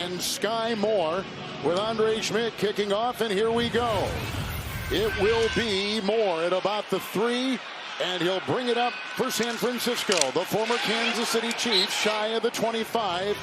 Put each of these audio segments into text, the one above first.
and Skyy Moore with Andre Schmidt kicking off, and here we go. It will be Moore at about the 3, and he'll bring it up for San Francisco. The former Kansas City Chiefs shy of the 25.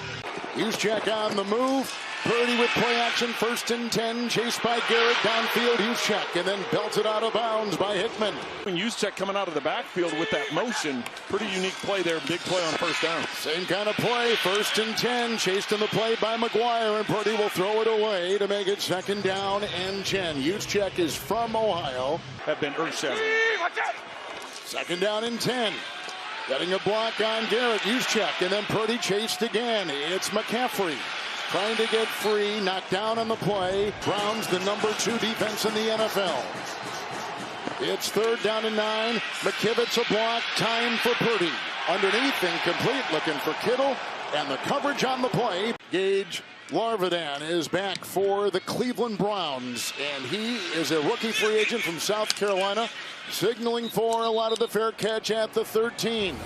Juszczyk on the move. Purdy with play action, 1st and 10, chased by Garrett downfield. Juszczyk, and then belted out of bounds by Hickman. Juszczyk coming out of the backfield with that motion. Pretty unique play there, big play on 1st down. Same kind of play, 1st and 10, chased in the play by McGuire, and Purdy will throw it away to make it 2nd down and 10. Juszczyk is from Ohio. Have been earth-shattering. 2nd down and 10. Getting a block on Garrett. Juszczyk, and then Purdy chased again. It's McCaffrey trying to get free, knocked down on the play. Browns, the number 2 defense in the NFL. It's 3rd down and 9. McKivitz a block, time for Purdy. Underneath, incomplete, looking for Kittle, and the coverage on the play. Gage Larvadain is back for the Cleveland Browns, and he is a rookie free agent from South Carolina, signaling for a lot of the fair catch at the 13.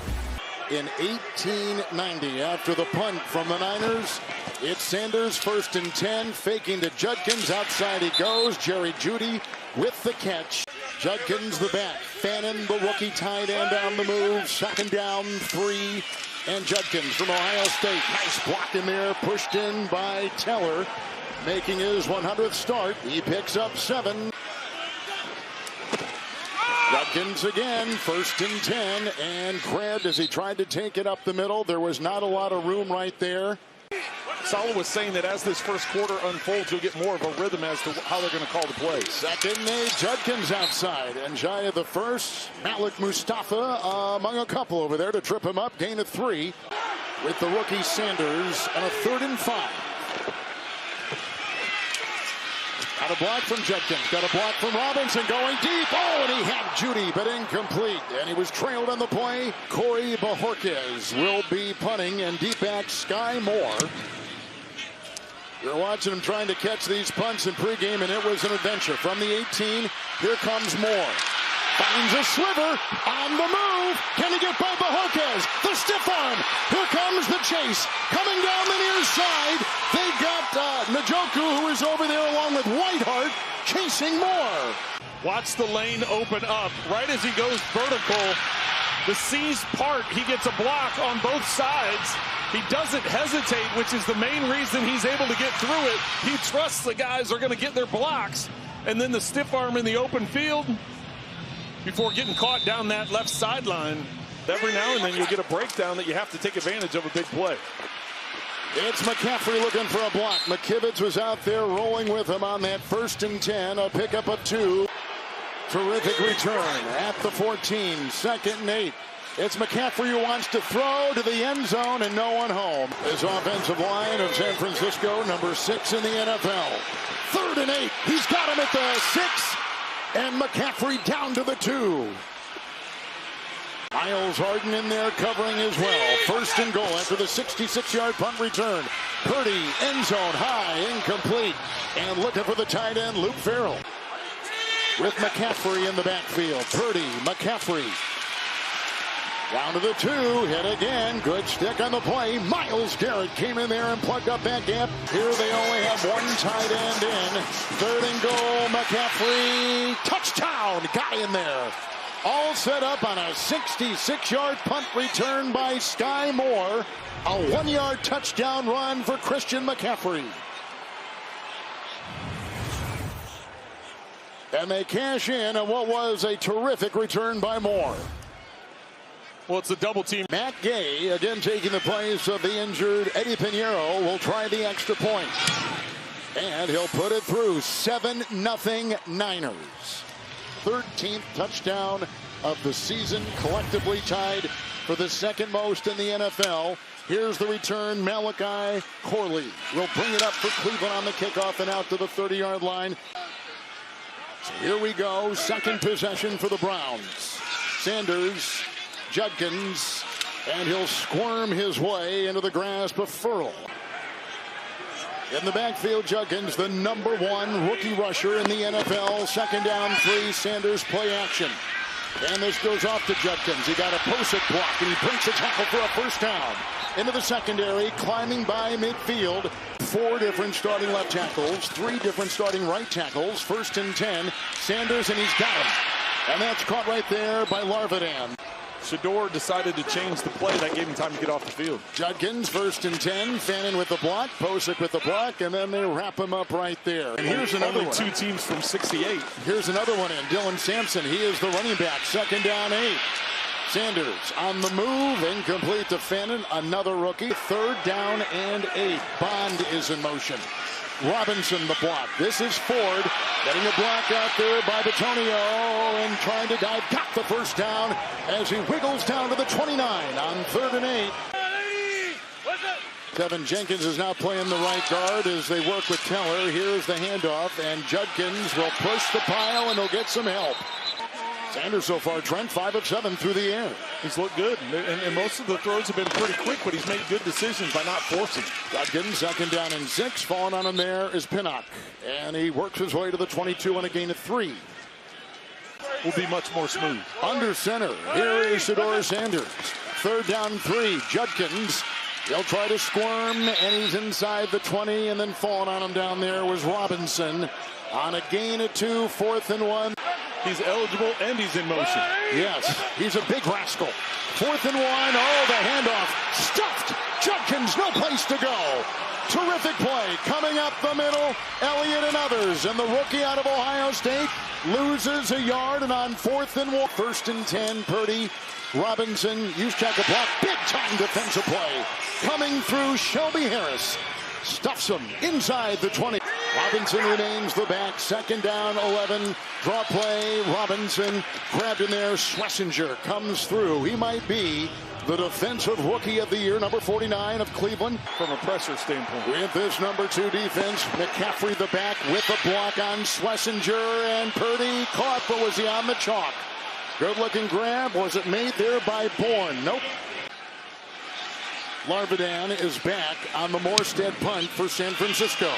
In 1890, after the punt from the Niners, it's Sanders 1st and 10, faking to Judkins. Outside he goes. Jerry Jeudy with the catch. Judkins the back. Fannin, the rookie tight end, on the move. 2nd down, 3. And Judkins from Ohio State. Nice block in there. Pushed in by Teller, making his 100th start. He picks up 7. Judkins again, 1st and 10, and grabbed as he tried to take it up the middle. There was not a lot of room right there. Saleh was saying that as this first quarter unfolds, you'll get more of a rhythm as to how they're going to call the plays. 2nd and 8, Judkins outside, and shy of the 1st, Malik Mustafa among a couple over there to trip him up. Gain of 3 with the rookie Sanders, and a 3rd and 5. Got a block from Judkins. Got a block from Robinson going deep. Oh, and he had Jeudy, but incomplete. And he was trailed on the play. Corey Bojorquez will be punting, and deep back Skyy Moore. You're watching him trying to catch these punts in pregame, and it was an adventure. From the 18, here comes Moore. Finds a sliver on the move. Can he get by Bojorquez? The stiff arm. Here comes the chase. Coming down the near side. They got Njoku, who is over there along with Whiteheart, chasing Moore. Watch the lane open up. Right as he goes vertical, the C's part. He gets a block on both sides. He doesn't hesitate, which is the main reason he's able to get through it. He trusts the guys are going to get their blocks. And then the stiff arm in the open field before getting caught down that left sideline. Every now and then you'll get a breakdown that you have to take advantage of a big play. It's McCaffrey looking for a block. McKivitz was out there rolling with him on that 1st and 10. A pickup of 2. Terrific return at the 14. 2nd and 8. It's McCaffrey who wants to throw to the end zone, and no one home. His offensive line of San Francisco, number 6 in the NFL. 3rd and 8. He's got him at the 6. And McCaffrey down to the 2. Miles Harden in there covering as well. 1st and goal after the 66-yard punt return. Purdy, end zone high, incomplete. And looking for the tight end, Luke Farrell. With McCaffrey in the backfield. Purdy, McCaffrey. Down to the 2, hit again. Good stick on the play. Myles Garrett came in there and plugged up that gap. Here they only have 1 tight end in. 3rd and goal, McCaffrey. Touchdown, got in there. All set up on a 66-yard punt return by Skyy Moore. A 1-yard touchdown run for Christian McCaffrey. And they cash in on what was a terrific return by Moore. Well, it's a double team. Matt Gay, again taking the place of the injured Eddie Pinheiro, will try the extra point. And he'll put it through. 7-0 Niners. 13th touchdown of the season, collectively tied for the 2nd most in the NFL. Here's the return. Malachi Corley will bring it up for Cleveland on the kickoff and out to the 30-yard line. So here we go. 2nd possession for the Browns. Sanders, Judkins, and he'll squirm his way into the grasp of Ferrell. In the backfield, Judkins, the number 1 rookie rusher in the NFL. 2nd down, 3. Sanders play action. And this goes off to Judkins. He got a Posick block, and he breaks a tackle for a first down. Into the secondary, climbing by midfield. 4 different starting left tackles, 3 different starting right tackles. 1st and 10. Sanders, and he's got him. And that's caught right there by Larvadain. Shedeur decided to change the play. That gave him time to get off the field. Judkins, 1st and 10. Fannin with the block. Posick with the block. And then they wrap him up right there. And here's another one. 2 teams from 68. Here's another one in. Dylan Sampson. He is the running back. 2nd down 8. Sanders on the move. Incomplete to Fannin. Another rookie. 3rd down and 8. Bond is in motion. Robinson the block. This is Ford getting a block out there by Batonio and trying to dive. Got the first down as he wiggles down to the 29 on 3rd and 8. Kevin Jenkins is now playing the right guard as they work with Keller. Here's the handoff, and Judkins will push the pile and he'll get some help. Sanders so far, Trent, 5 of 7 through the air. He's looked good, and most of the throws have been pretty quick, but he's made good decisions by not forcing. Judkins, 2nd down and 6. Falling on him there is Pinnock, and he works his way to the 22 on a gain of 3. Will be much more smooth. Under center, here is Shedeur Sanders. 3rd down 3. Judkins, he'll try to squirm, and he's inside the 20, and then falling on him down there was Robinson on a gain of 2. 4th and 1. He's eligible and he's in motion. Yes, he's a big rascal. 4th and 1. Oh, the handoff. Stuffed. Judkins, no place to go. Terrific play. Coming up the middle, Elliott and others. And the rookie out of Ohio State loses a yard. And on 4th and 1. 1st and 10, Purdy. Robinson, Juszczyk a block. Big time defensive play. Coming through, Shelby Harris. Stuffs him inside the 20. Robinson remains the back. 2nd down, 11. Draw play. Robinson grabbed in there. Schlesinger comes through. He might be the defensive rookie of the year, number 49 of Cleveland. From a pressure standpoint. With this number 2 defense, McCaffrey the back with the block on Schlesinger, and Purdy caught, but was he on the chalk? Good looking grab. Was it made there by Bourne? Nope. Larvadain is back on the Morstead punt for San Francisco.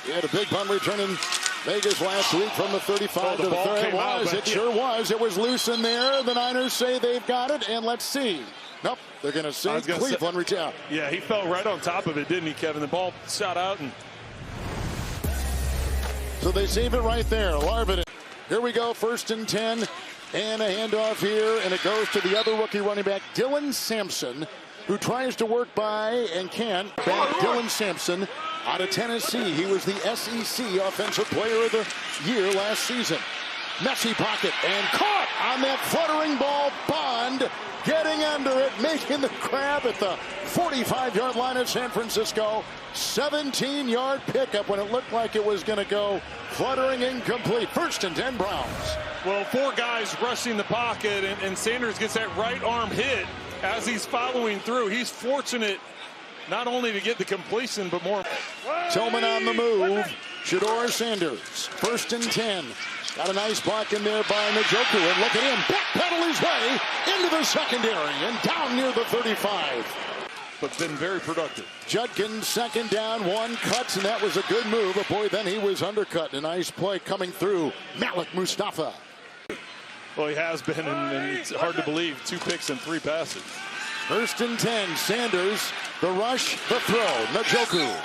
He had a big punt return in Vegas last week from the 35 to the 30. It sure was. It was loose in there. The Niners say they've got it, and let's see. Nope, they're going to say Cleveland return. Yeah, he fell right on top of it, didn't he, Kevin? The ball shot out, and so they save it right there. Larvadain. Here we go, 1st and 10. And a handoff here, and it goes to the other rookie running back, Dylan Sampson, who tries to work by and can't. Back Dylan Sampson out of Tennessee. He was the SEC Offensive Player of the Year last season. Messy pocket, and caught on that fluttering ball. Bond getting under it, making the grab at the 45-yard line of San Francisco. 17-yard pickup when it looked like it was going to go fluttering incomplete. 1st and 10 Browns. Well, 4 guys rushing the pocket, and Sanders gets that right arm hit as he's following through. He's fortunate not only to get the completion, but more. Tillman on the move. Shedeur Sanders, 1st and 10. Got a nice block in there by Njoku, and look at him backpedal his way into the secondary and down near the 35. But been very productive. Judkins, 2nd down, 1 cuts, and that was a good move. But boy, then he was undercut. A nice play coming through. Malik Mustafa. Well, he has been, and it's hard to believe. 2 picks and 3 passes. 1st and 10, Sanders, the rush, the throw, Njoku.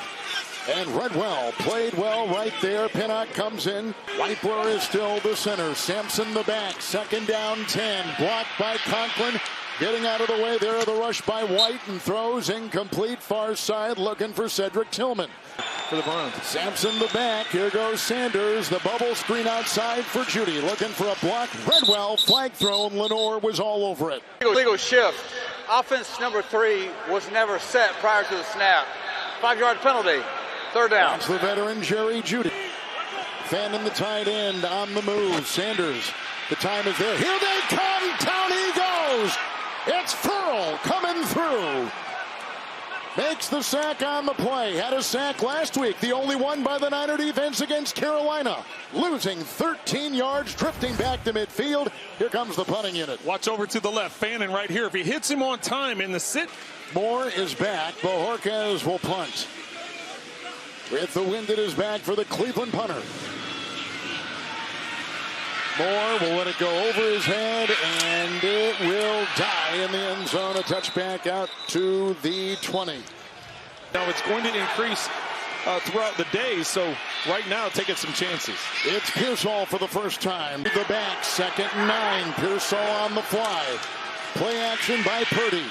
And Redwell played well right there. Pinnock comes in. Whitebler is still the center. Sampson the back. 2nd down, 10. Blocked by Conklin. Getting out of the way there, the rush by White, and throws incomplete. Far side looking for Cedric Tillman. For the Browns. Sampson the back. Here goes Sanders. The bubble screen outside for Judy. Looking for a block. Redwell flag thrown. Lenore was all over it. Legal shift. Offense number 3 was never set prior to the snap. 5-yard penalty. 3rd down. That's the veteran Jerry Judy. Fannin the tight end on the move. Sanders. The time is there. Here they come. Down he goes. It's Ferrell coming through. Makes the sack on the play. Had a sack last week. The only one by the Niner defense against Carolina. Losing 13 yards, drifting back to midfield. Here comes the punting unit. Watch over to the left. Fannin right here. If he hits him on time in the sit. Moore is back. Bohorquez will punt. With the wind at his back for the Cleveland punter. Moore will let it go over his head, and it will die in the end zone. A touchback out to the 20. Now it's going to increase throughout the day, so right now taking some chances. It's Pearsall for the first time. The back, 2nd and 9. Pearsall on the fly. Play action by Purdy.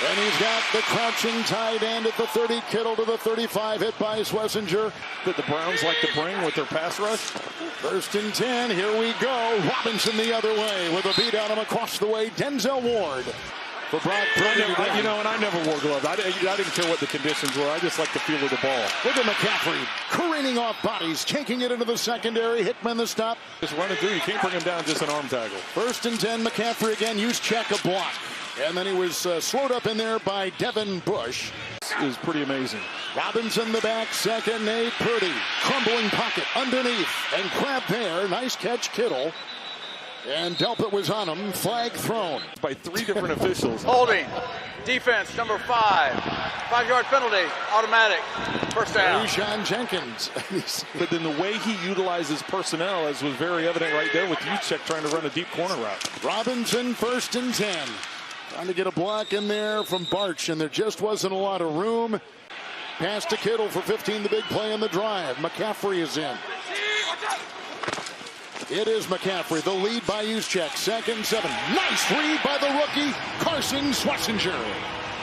And he's got the crouching tight end at the 30. Kittle to the 35, hit by Schlesinger. That the Browns like to bring with their pass rush. 1st and 10, here we go. Robinson the other way with a beat on him across the way. Denzel Ward for Brock Purdy. And I never wore gloves. I didn't care what the conditions were. I just like the feel of the ball. Look at McCaffrey careening off bodies, taking it into the secondary. Hickman the stop. Just running through. You can't bring him down just an arm tackle. 1st and 10, McCaffrey again. Use check a block. And then he was slowed up in there by Devin Bush. This is pretty amazing. Robinson the back, 2nd and 8. Purdy, crumbling pocket underneath. And crab there. Nice catch, Kittle. And Delpit was on him. Flag thrown. By 3 different officials. Holding. Defense, number 5. 5-yard penalty. Automatic. First down. Jauan Jennings. But then the way he utilizes personnel, as was very evident right there with Juszczyk trying to run a deep corner route. Robinson, 1st and 10. Trying to get a block in there from Barch, and there just wasn't a lot of room. Pass to Kittle for 15, the big play in the drive. McCaffrey is in. It is McCaffrey, the lead by Juszczyk, 2nd 7. Nice read by the rookie, Carson Schlesinger.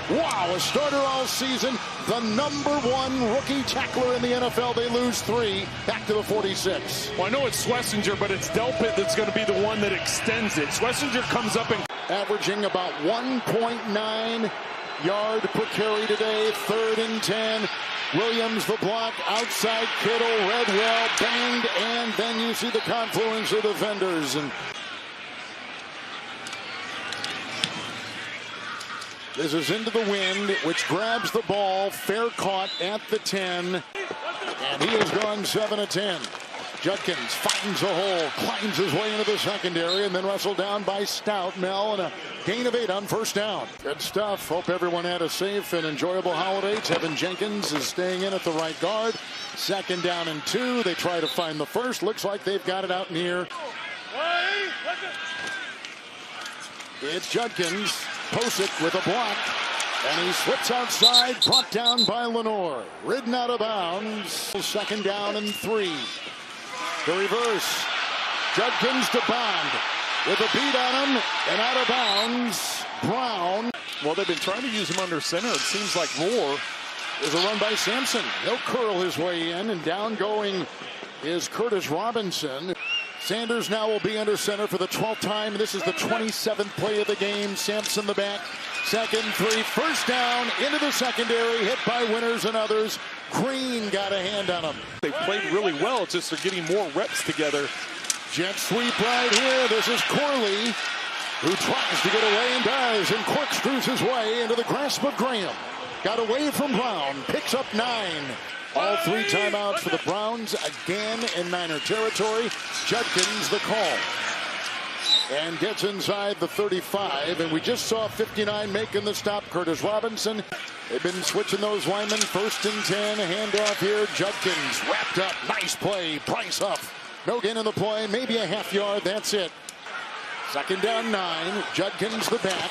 Wow, a starter all season, the #1 rookie tackler in the NFL. They lose 3, back to the 46. Well, I know it's Schlesinger, but it's Delpit that's going to be the one that extends it. Schlesinger comes up and averaging about 1.9 yard per carry today. 3rd and 10. Williams the block, outside Kittle, Redwell banged, and then you see the confluence of defenders. And this is into the wind, which grabs the ball, fair caught at the 10, and he has gone 7 of 10. Judkins finds a hole, climbs his way into the secondary, and then wrestled down by Stout. Mel, and a gain of 8 on 1st down. Good stuff. Hope everyone had a safe and enjoyable holiday. Tevin Jenkins is staying in at the right guard. 2nd down and 2. They try to find the first. Looks like they've got it out near. It's Judkins. Posick with a block. And he slips outside, brought down by Lenore. Ridden out of bounds. 2nd down and 3. The reverse. Judkins to Bond with a beat on him and out of bounds. Brown. Well, they've been trying to use him under center. It seems like more. There's a run by Sampson. He'll curl his way in, and down going is Curtis Robinson. Sanders now will be under center for the 12th time. This is the 27th play of the game. Sampson the back. 2nd 3. 1st down into the secondary. Hit by Winters and others. Green got a hand on him. They played really well. It's just they're getting more reps together. Jet sweep right here. This is Corley, who tries to get away and does, and corkscrews his way into the grasp of Graham. Got away from Brown. Picks up 9. All 3 timeouts for the Browns again in Niner territory. Judkins the call. And gets inside the 35. And we just saw 59 making the stop. Curtis Robinson. They've been switching those linemen. 1st and 10. A handoff here. Judkins wrapped up. Nice play. Price up. No gain in the play. Maybe a half yard. That's it. 2nd down 9. Judkins the back.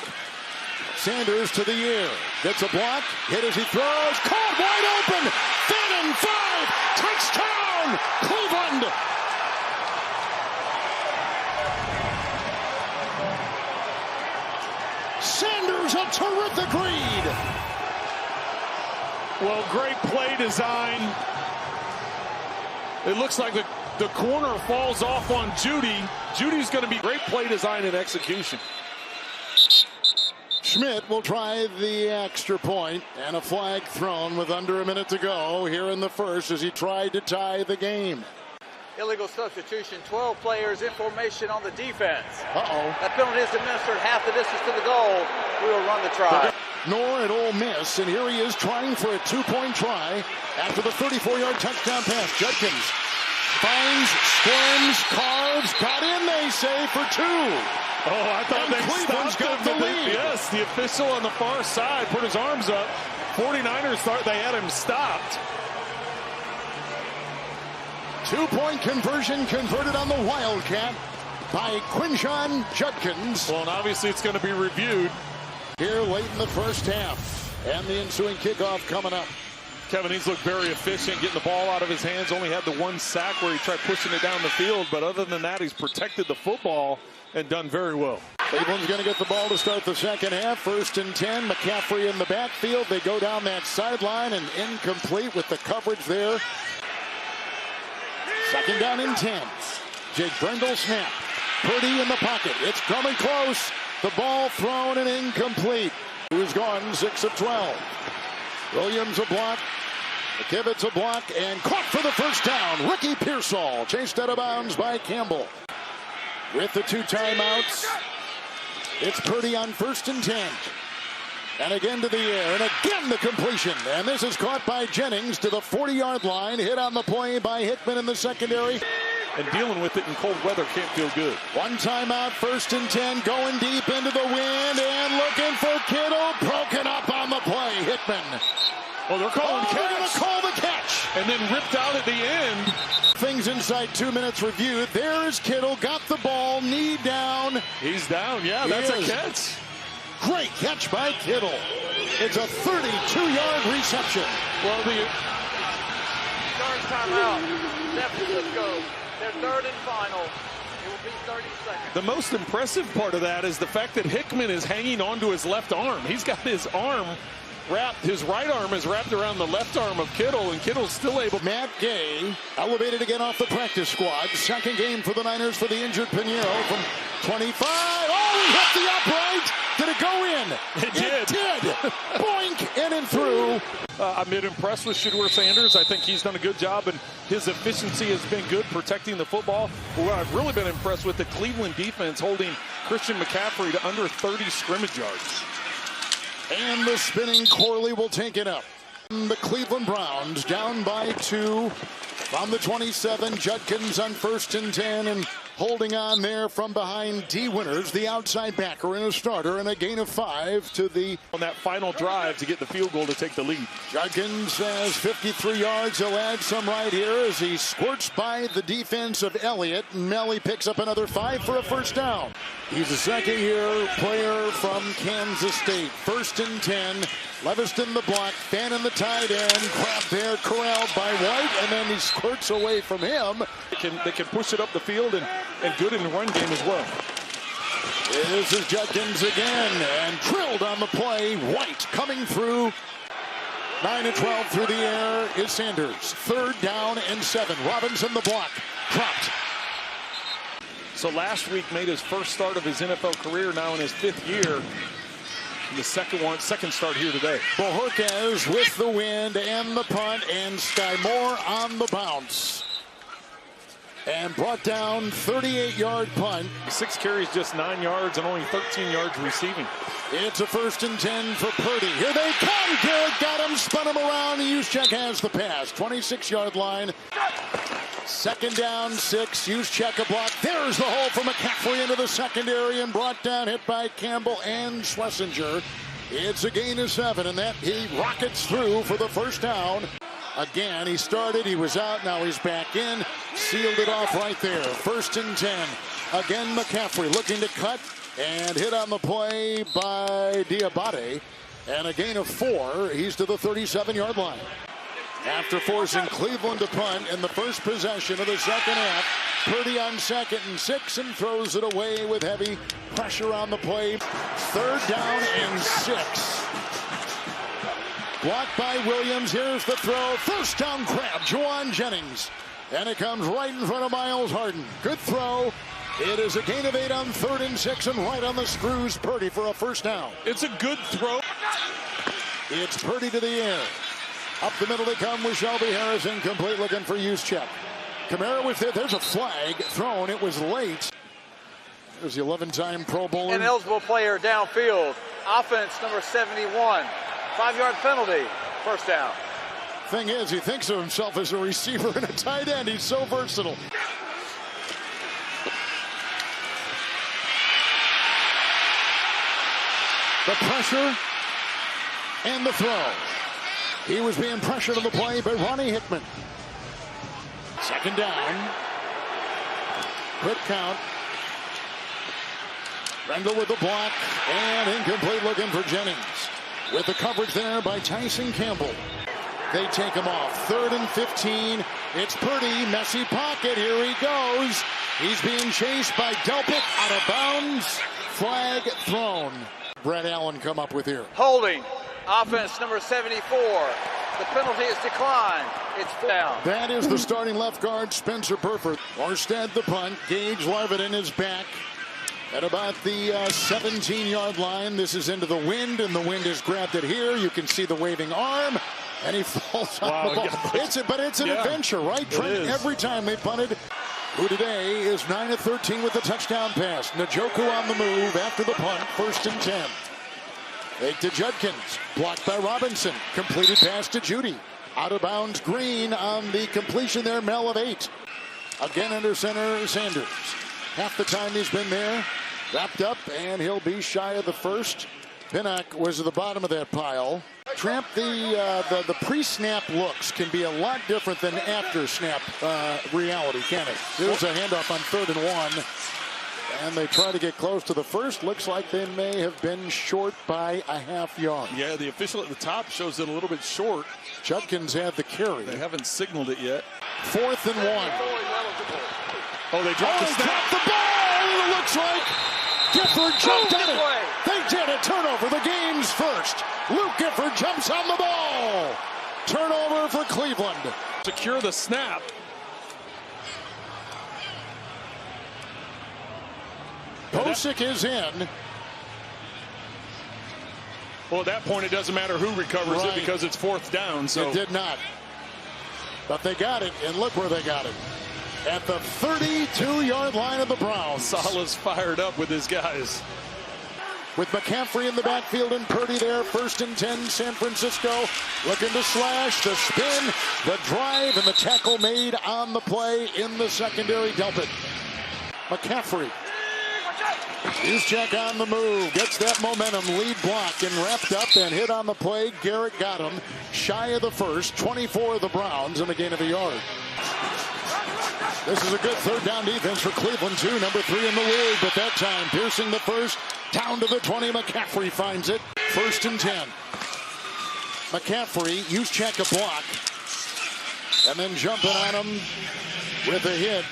Sanders to the air. Gets a block. Hit as he throws. Caught wide open. 5th and 5. Touchdown. Cleveland. Sanders, a terrific read. Well, great play design. It looks like the corner falls off on Judy. Judy's going to be great play design and execution. Schmidt will try the extra point, and a flag thrown with under a minute to go here in the first as he tried to tie the game. Illegal substitution, 12 players in formation on the defense. Uh-oh. That penalty is administered half the distance to the goal. We will run the try. Nor at Ole Miss, and here he is trying for a 2-point try after the 34-yard touchdown pass. Judkins finds, squirms, carves, got in, they say, for 2. Oh, I thought they Cleveland's got stopped the lead. Yes, the official on the far side put his arms up. 49ers thought they had him stopped. 2-point conversion converted on the Wildcat. by Jauan Jennings. Well, and obviously it's going to be reviewed Here late in the first half. And the ensuing kickoff coming up. Kevin, he's looked very efficient getting the ball out of his hands. Only had the one sack where he tried pushing it down the field. But other than that, he's protected the football and done very well. Cleveland's going to get the ball to start the second half. 1st and 10. McCaffrey in the backfield. They go down that sideline and incomplete with the coverage there. 2nd down and 10. Jake Brendel snap. Purdy in the pocket. It's coming close. The ball thrown and incomplete. Who's gone 6 of 12. Williams a block. McKivitz a block and caught for the first down. Ricky Pearsall chased out of bounds by Campbell. With the 2 timeouts, it's Purdy on 1st and 10. And again to the air, and again the completion. And this is caught by Jennings to the 40-yard line. Hit on the play by Hickman in the secondary. And dealing with it in cold weather can't feel good. 1 timeout, 1st and 10, going deep into the wind and looking for Kittle. Broken up on the play. Hickman. Oh, they're calling catch. They're going to call the catch. And then ripped out at the end. Things inside 2 minutes reviewed. There's Kittle, got the ball, knee down. He's down, yeah, that's a catch. Great catch by Kittle. It's a 32-yard reception. Well, the Third timeout. San Francisco. Their 3rd and final. It will be 30 seconds. The most impressive part of that is the fact that Hickman is hanging onto his left arm. He's got his arm wrapped, his right arm is wrapped around the left arm of Kittle, and Kittle's still able. Matt Gay elevated again off the practice squad. 2nd game for the Niners for the injured Pinheiro from 25. Oh, he hit the upright. Did it go in? It did. Boink, in and through. I've been impressed with Shedeur Sanders. I think he's done a good job, and his efficiency has been good protecting the football. But what I've really been impressed with, the Cleveland defense holding Christian McCaffrey to under 30 scrimmage yards. And the spinning Corley will take it up. The Cleveland Browns down by 2 from the 27. Judkins on 1st and 10 and holding on there from behind. D. Winters, the outside backer and a starter, and a gain of 5 to the on that final drive to get the field goal to take the lead. Judkins has 53 yards. He'll add some right here as he squirts by the defense of Elliott. And Melly picks up another 5 for a first down. He's a 2nd-year player from Kansas State. 1st and 10. Leviston the block. Fannin the tight end. Grabbed there, corralled by White, and then he squirts away from him. They can push it up the field and good in the run game as well. This is Judkins again, and drilled on the play. White coming through. 9 and 12 through the air is Sanders. 3rd down and 7. Robinson the block. Dropped. So last week made his first start of his NFL career, now in his 5th year. The second start here today. Bohorquez with the wind and the punt, and Skyy Moore on the bounce. And brought down 38-yard punt. 6 carries, just 9 yards, and only 13 yards receiving. It's a 1st and 10 for Purdy. Here they come. Garrett got him, spun him around. Juszczyk has the pass. 26-yard line. 2nd down, 6. Juszczyk a block. There's the hole for McCaffrey into the secondary and brought down, hit by Campbell and Schlesinger. It's a gain of 7, and that he rockets through for the first down. Again, he started, he was out, now he's back in. Sealed it off right there. 1st and 10. Again, McCaffrey looking to cut and hit on the play by Diabate. And a gain of 4. He's to the 37-yard line. After forcing Cleveland to punt in the first possession of the second half, Purdy on 2nd and 6 and throws it away with heavy pressure on the play. 3rd down and 6. Blocked by Williams. Here's the throw. First down grab. Jauan Jennings. And it comes right in front of Miles Harden. Good throw. It is a gain of 8 on 3rd and 6 and right on the screws. Purdy for a first down. It's a good throw. It's Purdy to the air. Up the middle they come with Shelby Harris. Incomplete, looking for Juszczyk. Kamara with it. There's a flag thrown. It was late. There's the 11-time Pro Bowler. An eligible player downfield. Offense number 71. 5-yard penalty. First down. Thing is, he thinks of himself as a receiver and a tight end. He's so versatile. The pressure and the throw. He was being pressured on the play by Ronnie Hickman. 2nd down. Quick count. Rendell with the block, and incomplete looking for Jennings. With the coverage there by Tyson Campbell. They take him off. 3rd and 15. It's Purdy, messy pocket. Here he goes. He's being chased by Delpit, out of bounds. Flag thrown. Brett Allen come up with here. Holding. Offense number 74. The penalty is declined. It's down. That is the starting left guard, Spencer Burford. Orsted the punt. Gage Larvadain is back at about the 17-yard line. This is into the wind, and the wind has grabbed it here. You can see the waving arm, and he falls on the ball. But it's an adventure, right? Trent, every time they punted. Who today is 9 of 13 with the touchdown pass. Njoku on the move after the punt. 1st and 10. Fake to Judkins. Blocked by Robinson. Completed pass to Judy. Out of bounds Green on the completion there. Mel of 8. Again under center Sanders. Half the time he's been there. Wrapped up, and he'll be shy of the first. Pinnock was at the bottom of that pile. Tramp, the pre-snap looks can be a lot different than after-snap reality, can it? There's a handoff on 3rd and 1. And they try to get close to the first. Looks like they may have been short by a half yard. Yeah, the official at the top shows it a little bit short. Judkins had the carry. They haven't signaled it yet. 4th and 1. Oh, they dropped the snap. Dropped the ball. It looks like Gifford jumped on it. They did a turnover. The game's first. Luke Gifford jumps on the ball. Turnover for Cleveland. Secure the snap. Posick is in. Well, at that point, it doesn't matter who recovers it because it's 4th down. So it did not. But they got it, and look where they got it. At the 32-yard line of the Browns. Salah's fired up with his guys. With McCaffrey in the backfield and Purdy there. 1st and 10, San Francisco. Looking to slash, the spin, the drive, and the tackle made on the play in the secondary. Delpit. McCaffrey. Juszczyk on the move, gets that momentum, lead block, and wrapped up and hit on the play. Garrett got him, shy of the first. 24 of the Browns, and a gain of a yard. This is a good 3rd down defense for Cleveland, too. Number 3 in the league, but that time piercing the first, down to the 20. McCaffrey finds it. 1st and 10. McCaffrey, Juszczyk a block, and then jumping on him with a hit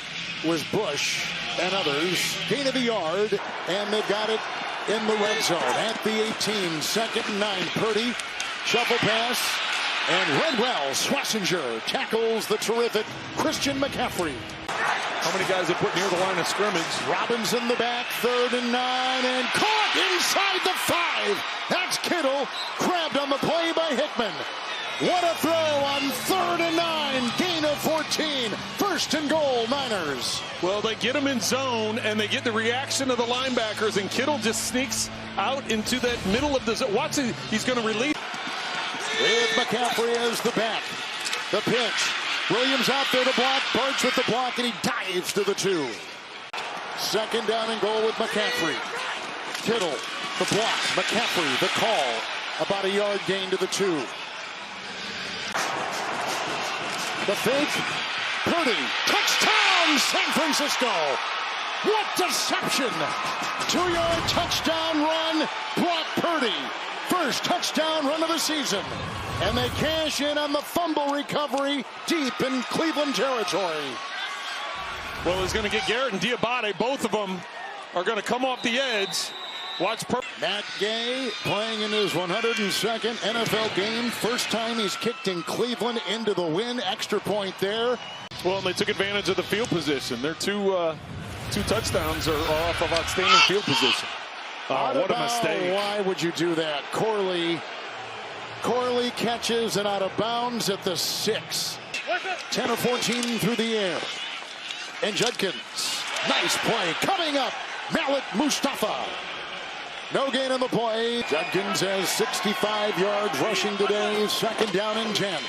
was Bush and others. Gain of a yard, and they've got it in the red zone at the 18. 2nd and 9. Purdy, shuffle pass, and Redwell Swessinger tackles the terrific Christian McCaffrey. How many guys have put near the line of scrimmage? Robbins in the back, 3rd and 9, and caught inside the 5. That's Kittle, grabbed on the play by Hickman. What a throw on 3rd and 9, gain of 14, 1st and goal, Niners. Well, they get him in zone, and they get the reaction of the linebackers, and Kittle just sneaks out into that middle of the zone. Watch it, he's going to release. With McCaffrey as the back, the pitch. Williams out there to block, Bartz with the block, and he dives to the 2. 2nd down and goal with McCaffrey. Kittle, the block, McCaffrey, the call, about a yard gain to the 2. The fake, Purdy, touchdown, San Francisco. What deception. 2-yard touchdown run, Brock Purdy. First touchdown run of the season. And they cash in on the fumble recovery deep in Cleveland territory. Well, he's going to get Garrett and Diabate. Both of them are going to come off the edge. Watch Matt Gay playing in his 102nd NFL game. First time he's kicked in Cleveland into the win. Extra point there. Well, and they took advantage of the field position. Their two touchdowns are off of outstanding field position. What a mistake. Why would you do that? Corley catches and out of bounds at the 6. 10 of 14 through the air. And Judkins. Nice play. Coming up, Malik Mustafa. No gain on the play. Judkins has 65 yards rushing today. 2nd down and 10.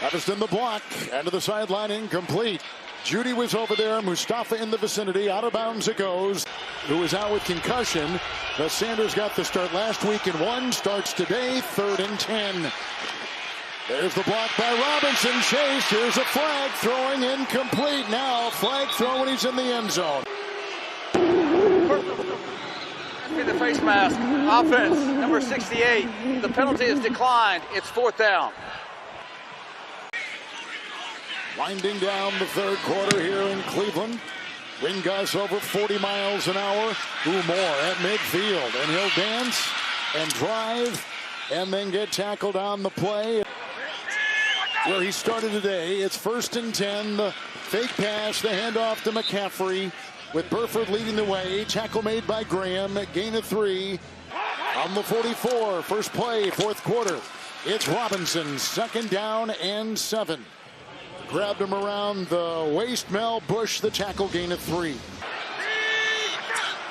Everston the block. End of the sideline, incomplete. Judy was over there. Mustafa in the vicinity. Out of bounds it goes. Who is out with concussion. But Sanders got the start last week in 1. Starts today. 3rd and 10. There's the block by Robinson. Chase. Here's a flag. Throwing incomplete. Now flag throw when he's in the end zone. In the face mask. Offense, number 68. The penalty is declined. It's 4th down. Winding down the third quarter here in Cleveland. Wind gusts over 40 miles an hour. Moore at midfield, and he'll dance and drive and then get tackled on the play. Where he started today, it's 1st and 10. The fake pass, the handoff to McCaffrey with Burford leading the way. Tackle made by Graham, gain of 3 on the 44. First play, 4th quarter. It's Robinson, 2nd down and 7. Grabbed him around the waist. Mel Bush, the tackle, gain of 3.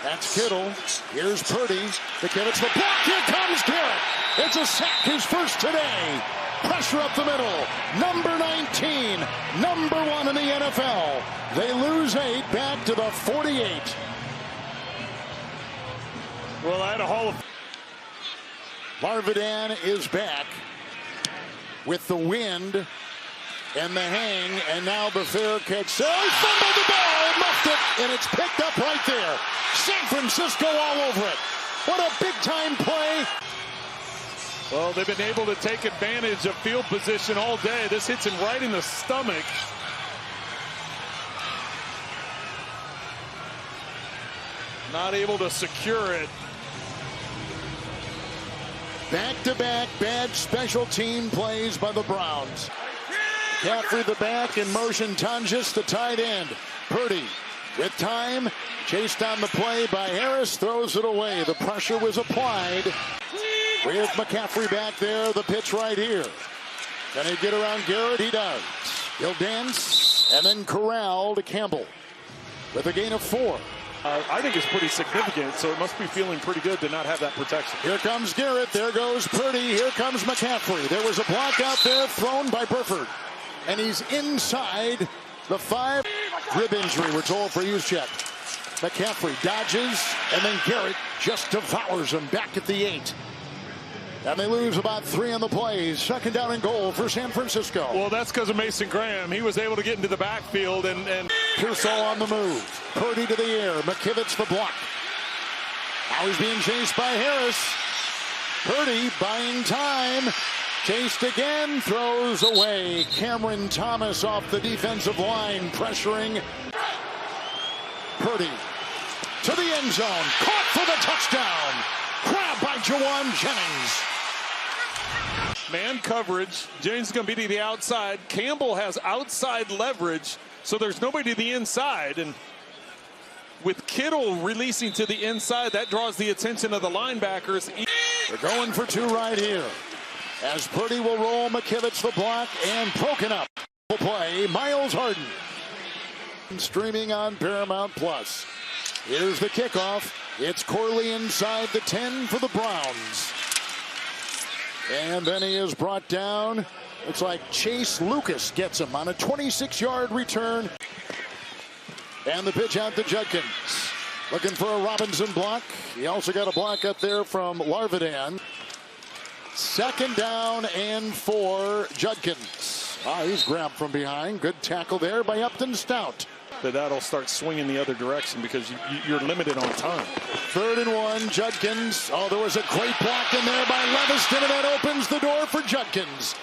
That's Kittle. Here's Purdy. McKinnon's the block. Here comes Garrett. It's a sack, his first today. Pressure up the middle. Number 19. Number 1 in the NFL. They lose 8 back to the 48. Well, I had a Hall of... Larvadain is back with the wind and the hang, and now the fair catch. So he fumbled the ball, muffed it, and it's picked up right there. San Francisco all over it. What a big-time play. Well, they've been able to take advantage of field position all day. This hits him right in the stomach. Not able to secure it. Back-to-back bad special team plays by the Browns. McCaffrey the back in motion. Tonjes the tight end. Purdy with time. Chased on the play by Harris. Throws it away. The pressure was applied. With McCaffrey back there. The pitch right here. Can he get around Garrett? He does. He'll dance. And then corral to Campbell with a gain of 4. I think it's pretty significant, so it must be feeling pretty good to not have that protection. Here comes Garrett. There goes Purdy. Here comes McCaffrey. There was a block out there thrown by Burford. And he's inside the 5. Rib injury, we're told, for Juszczyk. McCaffrey dodges, and then Garrett just devours him back at the 8. And they lose about 3 on the plays. 2nd down and goal for San Francisco. Well, that's because of Mason Graham. He was able to get into the backfield and Pearsall on the move. Purdy to the air. McKivitz the block. Now he's being chased by Harris. Purdy buying time. Chased again. Throws away. Cameron Thomas off the defensive line. Pressuring. Purdy to the end zone. Caught for the touchdown. Grabbed by Jauan Jennings. Man coverage. Jennings is going to be to the outside. Campbell has outside leverage, so there's nobody to the inside. And with Kittle releasing to the inside, that draws the attention of the linebackers. They're going for 2 right here. As Purdy will roll, McKivitz the block, and broken up. Play, Miles Harden. Streaming on Paramount Plus. Here's the kickoff. It's Corley inside the 10 for the Browns. And then he is brought down. Looks like Chase Lucas gets him on a 26-yard return. And the pitch out to Judkins. Looking for a Robinson block. He also got a block up there from Larvadain. 2nd down and 4, Judkins. He's grabbed from behind. Good tackle there by Upton Stout. That'll start swinging the other direction because you're limited on time. 3rd and 1, Judkins. There was a great block in there by Leviston, and that opens the door for Judkins.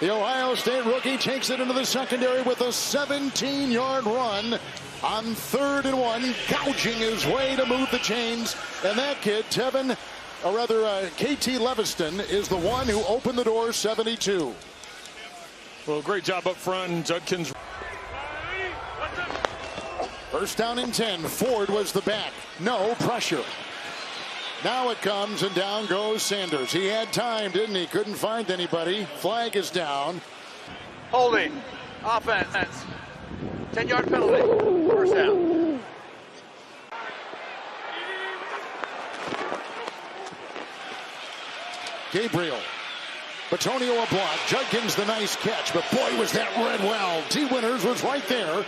The Ohio State rookie takes it into the secondary with a 17-yard run on 3rd and 1, gouging his way to move the chains. And that kid, KT Leviston, is the one who opened the door, 72. Well, great job up front, Judkins. 1st down and 10. Ford was the back. No pressure. Now it comes, and down goes Sanders. He had time, didn't he? Couldn't find anybody. Flag is down. Holding. Offense. 10-yard penalty. 1st down. Gabriel. Batonio a block. Judkins the nice catch, but boy was that read well. T. Winters was right there.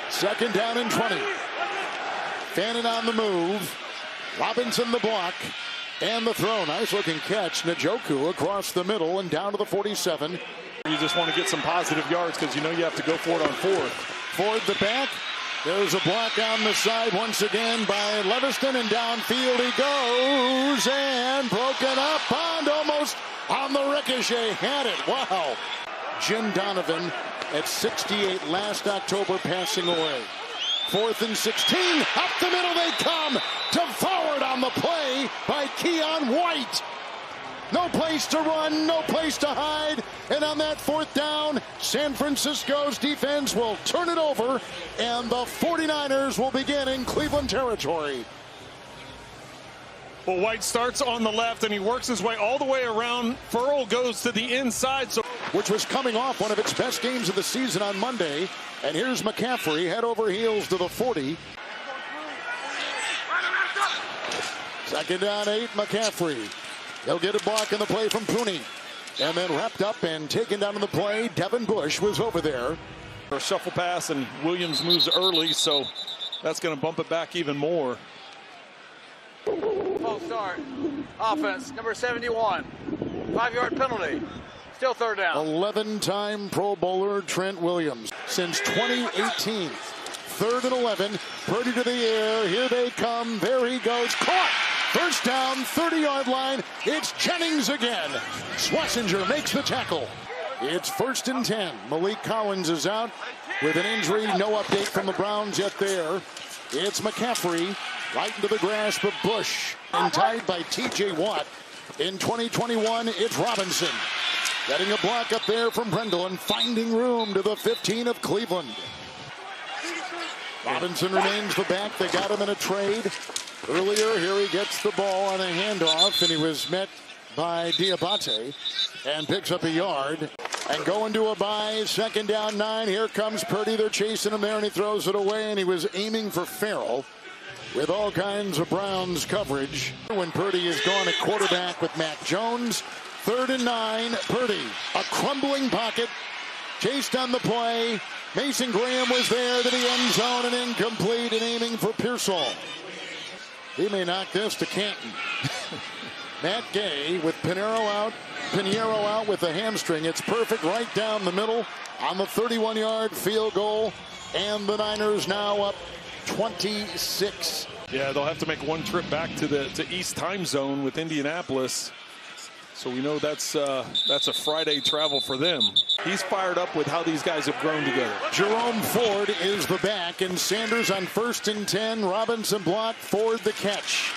2nd down and 20. Fannin on the move. Robinson the block. And the throw. Nice looking catch. Njoku across the middle and down to the 47. You just want to get some positive yards because you know you have to go for it on 4th. Ford the back. There's a block on the side once again by Leviston, and downfield he goes, and broken up. Bond almost on the ricochet. Had it. Wow. Jim Donovan at 68 last October passing away. 4th and 16. Up the middle they come. Devoured on the play by Keon White. No place to run, no place to hide. And on that 4th down, San Francisco's defense will turn it over, and the 49ers will begin in Cleveland territory. Well, White starts on the left, and he works his way all the way around. Ferrell goes to the inside. Which was coming off one of its best games of the season on Monday. And here's McCaffrey, head over heels to the 40. 2nd down 8, McCaffrey. He'll get a block in the play from Pooney. And then wrapped up and taken down in the play. Devin Bush was over there. A shuffle pass, and Williams moves early, so that's going to bump it back even more. False start. Offense, number 71. 5-yard penalty. Still 3rd down. 11-time Pro Bowler Trent Williams since 2018. 3rd and 11. Purdy to the air. Here they come. There he goes. Caught. 1st down, 30-yard line. It's Jennings again. Schlesinger makes the tackle. It's 1st and 10. Malik Collins is out with an injury. No update from the Browns yet there. It's McCaffrey right into the grasp of Bush. And tied by T.J. Watt. In 2021, it's Robinson. Getting a block up there from Brendel and finding room to the 15 of Cleveland. Robinson remains the back. They got him in a trade. Earlier, here he gets the ball on a handoff, and he was met by Diabate and picks up a yard. And going to a bye, 2nd down 9. Here comes Purdy. They're chasing him there, and he throws it away, and he was aiming for Ferrell with all kinds of Browns coverage. When Purdy is gone at quarterback with Mac Jones. 3rd and 9, Purdy. A crumbling pocket. Chased on the play. Mason Graham was there to the end zone and incomplete, and aiming for Pearsall. He may knock this to Canton. Matt Gay with Pinheiro out with the hamstring. It's perfect right down the middle on the 31-yard field goal. And the Niners now up 26. Yeah, they'll have to make one trip back to East time zone with Indianapolis. So we know that's a Friday travel for them. He's fired up with how these guys have grown together. Jerome Ford is the back, and Sanders on 1st and 10. Robinson blocked, Ford the catch.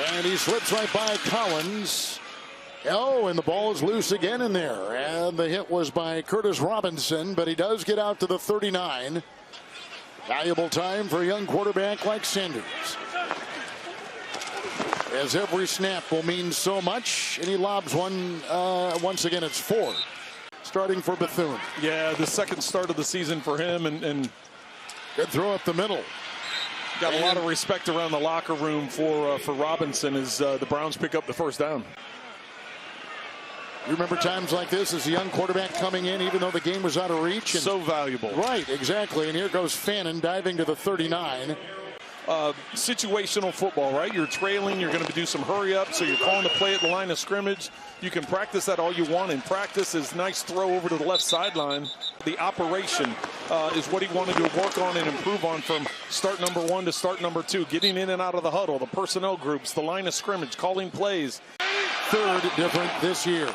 And he slips right by Collins. Oh, and the ball is loose again in there. And the hit was by Curtis Robinson, but he does get out to the 39. Valuable time for a young quarterback like Sanders, as every snap will mean so much. And he lobs one. Once again, it's Ford starting for Bethune. Yeah, the 2nd start of the season for him, and good throw up the middle. Got a lot of respect around the locker room for Robinson as the Browns pick up the 1st down. You remember times like this as a young quarterback coming in, even though the game was out of reach. And so valuable. Right, exactly. And here goes Fannin diving to the 39. Situational football, right? You're trailing, you're going to do some hurry up, so you're calling the play at the line of scrimmage. You can practice that all you want in practice. Is nice throw over to the left sideline. The operation is what he wanted to work on and improve on from start number 1 to start number 2. Getting in and out of the huddle, the personnel groups, the line of scrimmage, calling plays. 3rd different this year.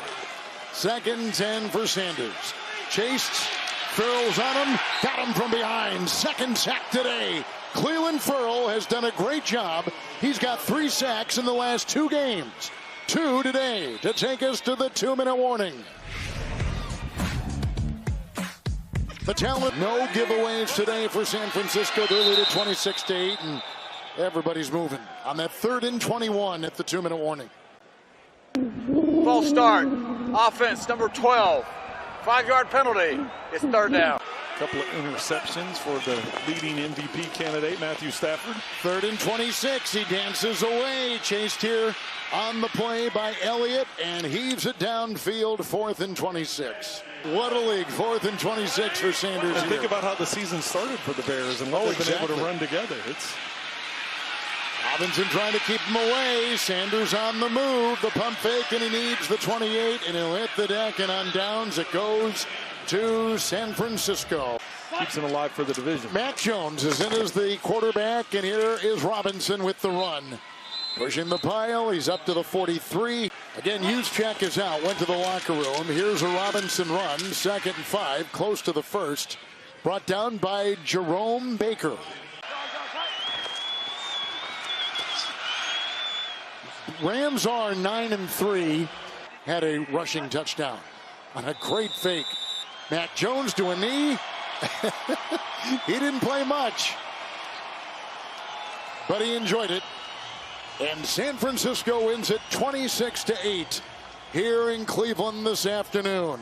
2nd 10 for Sanders. Chased. Ferrell's on him. Got him from behind. 2nd sack today. Clelin Ferrell has done a great job. He's got 3 sacks in the last 2 games. 2 today to take us to the 2-minute warning. The talent, no giveaways today for San Francisco. They lead at 26-8, and everybody's moving on that 3rd and 21 at the 2-minute warning. False start. Offense, number 12. 5-yard penalty. It's 3rd down. Couple of interceptions for the leading MVP candidate, Matthew Stafford. 3rd and 26. He dances away. Chased here on the play by Elliott and heaves it downfield. 4th and 26. What a league. 4th and 26 for Sanders. And think about how the season started for the Bears and what they've been able to run together. It's Robinson trying to keep him away. Sanders on the move. The pump fake, and he needs the 28, and he'll hit the deck, and on downs it goes to San Francisco. keeps him alive for the division. Mac Jones is in as the quarterback, and here is Robinson with the run. Pushing the pile, he's up to the 43. Again, Juszczyk is out, went to the locker room. Here's a Robinson run, 2nd and 5, close to the first. Brought down by Jerome Baker. Rams are 9-3. Had a rushing touchdown on a great fake. Mac Jones to a knee. He didn't play much, but he enjoyed it. And San Francisco wins it 26-8 here in Cleveland this afternoon.